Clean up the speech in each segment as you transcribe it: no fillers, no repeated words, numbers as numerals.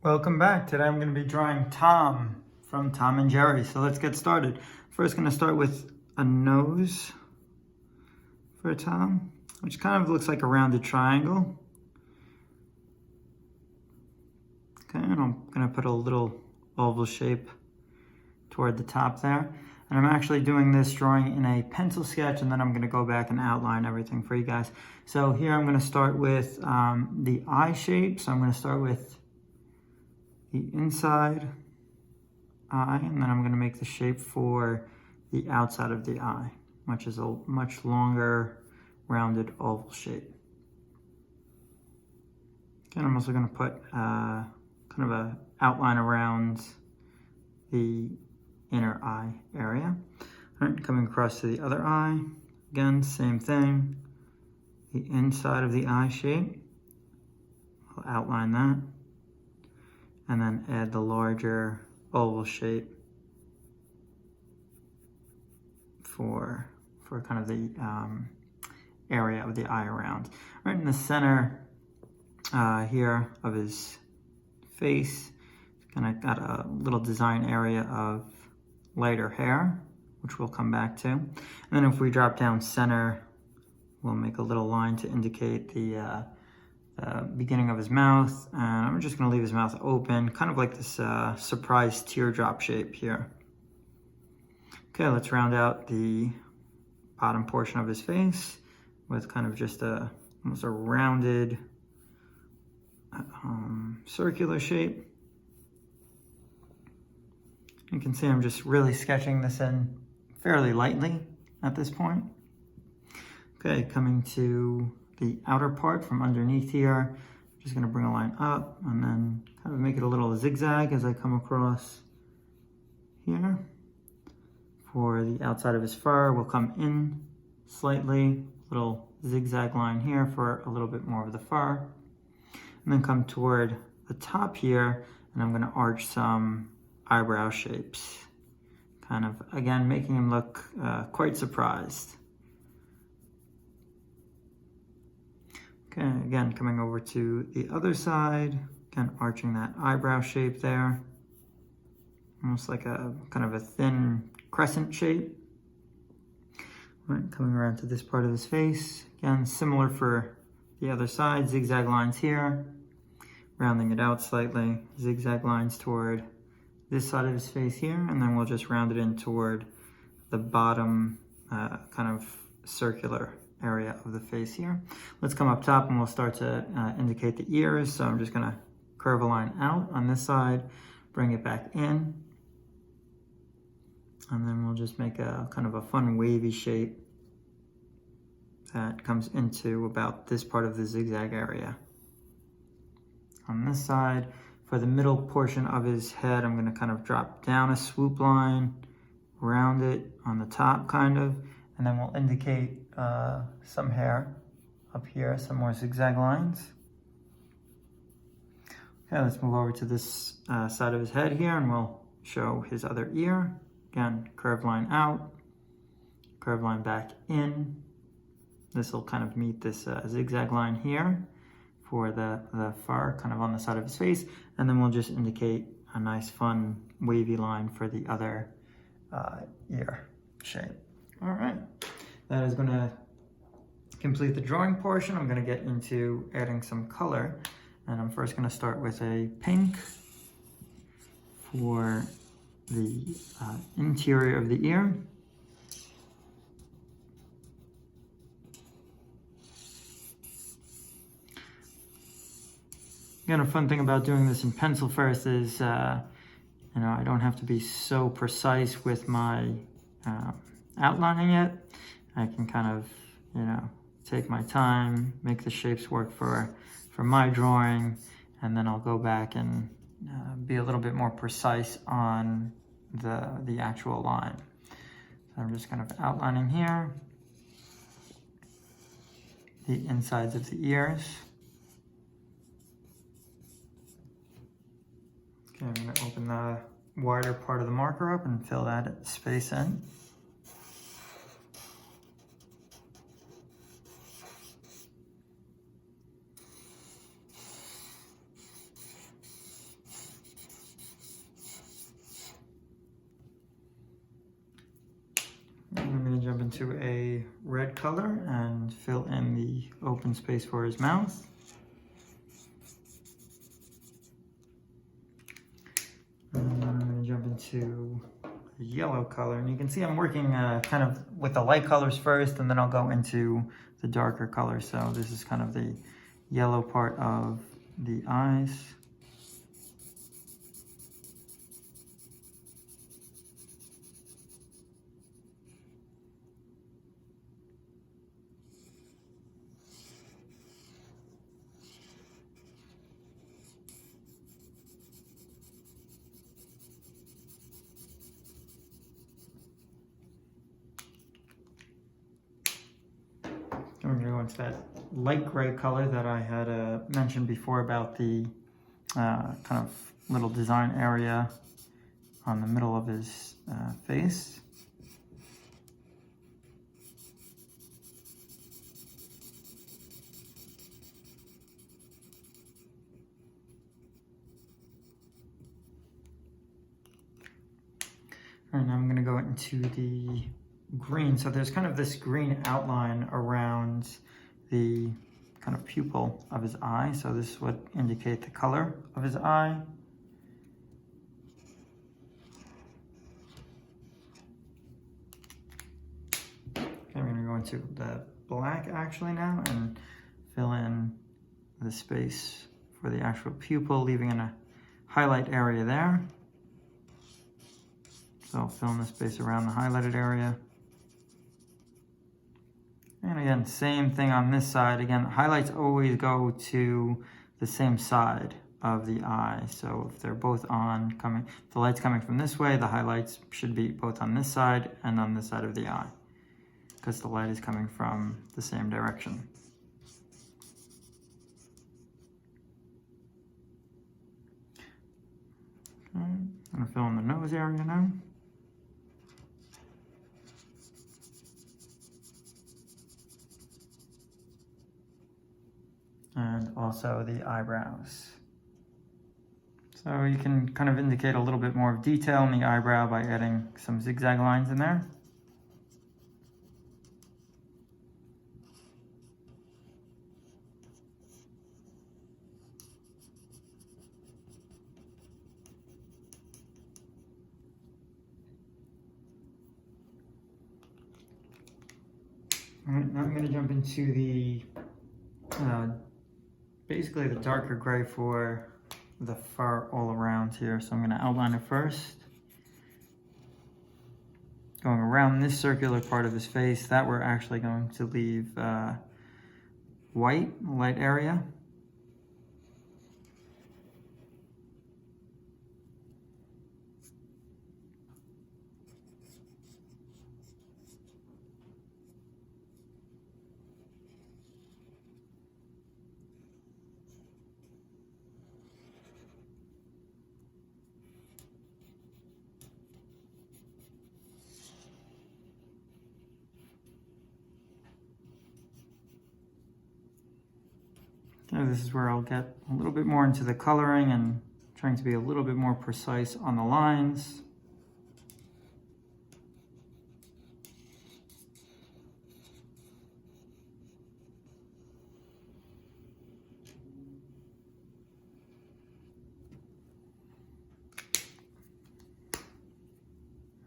Welcome back. Today I'm going to be drawing Tom from Tom and Jerry. So let's get started. First going to start with a nose for Tom, which kind of looks like a rounded triangle. Okay, and I'm going to put a little oval shape toward the top there. And I'm actually doing this drawing in a pencil sketch, and then I'm going to go back and outline everything for you guys. So here I'm going to start with the eye shape. So I'm going to start with the inside eye, and then I'm going to make the shape for the outside of the eye, which is a much longer, rounded oval shape. And I'm also going to put kind of an outline around the inner eye area. All right, coming across to the other eye, again, same thing. The inside of the eye shape, I'll outline that. And then add the larger oval shape for kind of the area of the eye around. Right in the center here of his face, and I got a little design area of lighter hair, which we'll come back to. And then if we drop down center, we'll make a little line to indicate the beginning of his mouth, and I'm just going to leave his mouth open, kind of like this surprise teardrop shape here. Okay, let's round out the bottom portion of his face with kind of just almost a rounded circular shape. You can see I'm just really sketching this in fairly lightly at this point. Okay, coming to the outer part from underneath here, I'm just going to bring a line up and then kind of make it a little zigzag as I come across here. For the outside of his fur, we'll come in slightly, little zigzag line here for a little bit more of the fur. And then come toward the top here, and I'm going to arch some eyebrow shapes. Kind of, again, making him look quite surprised. Okay, again, coming over to the other side, again, arching that eyebrow shape there. Almost like a kind of a thin crescent shape. All right, coming around to this part of his face. Again, similar for the other side, zigzag lines here. Rounding it out slightly, zigzag lines toward this side of his face here, and then we'll just round it in toward the bottom kind of circular area of the face here. Let's come up top and we'll start to indicate the ears. So I'm just going to curve a line out on this side, bring it back in, and then we'll just make a kind of a fun wavy shape that comes into about this part of the zigzag area. On this side, for the middle portion of his head, I'm going to kind of drop down a swoop line, round it on the top kind of, and then we'll indicate some hair up here, some more zigzag lines. Okay, let's move over to this side of his head here, and we'll show his other ear. Again, curved line out, curved line back in. This will kind of meet this zigzag line here for the fur kind of on the side of his face, and then we'll just indicate a nice fun wavy line for the other ear shape. All right, that is going to complete the drawing portion. I'm going to get into adding some color, and I'm first going to start with a pink for the interior of the ear. Again, a fun thing about doing this in pencil first is, I don't have to be so precise with my outlining it. I can kind of, take my time, make the shapes work for my drawing, and then I'll go back and be a little bit more precise on the actual line. So I'm just kind of outlining here the insides of the ears. Okay, I'm going to open the wider part of the marker up and fill that space in. into a red color and fill in the open space for his mouth. And I'm going to jump into a yellow color, and you can see I'm working kind of with the light colors first, and then I'll go into the darker colors. So this is kind of the yellow part of the eyes. And we're going to go into that light gray color that I had mentioned before about the kind of little design area on the middle of his face. And I'm going to go into the green. So there's kind of this green outline around the kind of pupil of his eye. So this would indicate the color of his eye. Okay, I'm going to go into the black actually now and fill in the space for the actual pupil, leaving in a highlight area there. So I'll fill in the space around the highlighted area. And again, same thing on this side. Again, highlights always go to the same side of the eye. So if they're both on, the light's coming from this way, the highlights should be both on this side and on this side of the eye, because the light is coming from the same direction. Okay, I'm gonna fill in the nose area now. And also the eyebrows. So you can kind of indicate a little bit more of detail in the eyebrow by adding some zigzag lines in there. All right, now I'm going to jump into the basically the darker gray for the fur all around here. So I'm going to outline it first. Going around this circular part of his face, that we're actually going to leave white, light area. So this is where I'll get a little bit more into the coloring and trying to be a little bit more precise on the lines.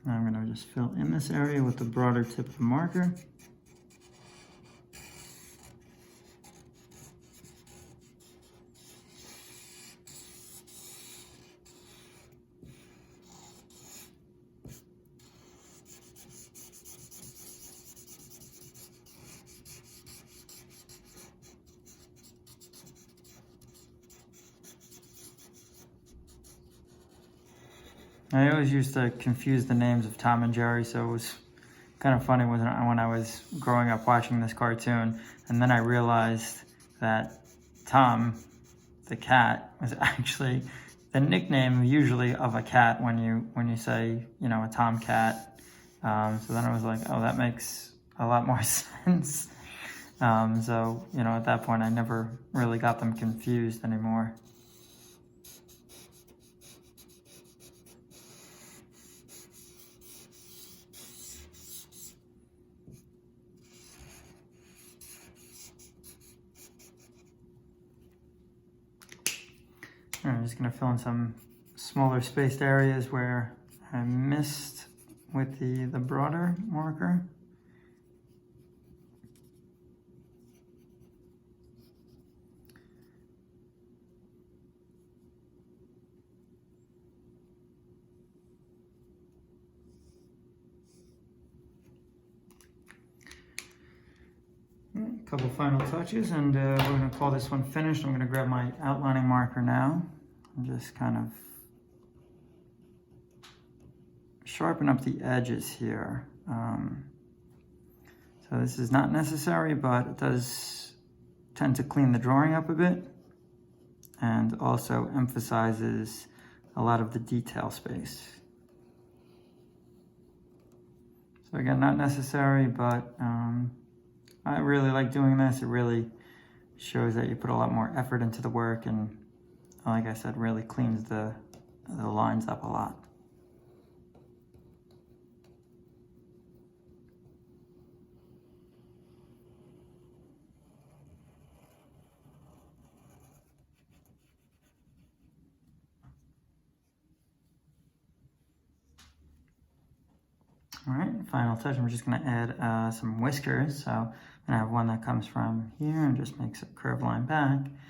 Now I'm going to just fill in this area with the broader tip of the marker. I always used to confuse the names of Tom and Jerry, so it was kind of funny when I was growing up watching this cartoon, and then I realized that Tom, the cat, was actually the nickname usually of a cat when you say, you know, a tomcat. So then I was like, oh, that makes a lot more sense. So, you know, at that point I never really got them confused anymore. I'm just going to fill in some smaller spaced areas where I missed with the broader marker. A couple final touches, and we're going to call this one finished. I'm going to grab my outlining marker now and just kind of sharpen up the edges here. So this is not necessary, but it does tend to clean the drawing up a bit and also emphasizes a lot of the detail space. So again, not necessary, but I really like doing this. It really shows that you put a lot more effort into the work, and like I said, really cleans the lines up a lot. All right, final touch, I'm just gonna add some whiskers. So I'm gonna have one that comes from here and just makes a curved line back.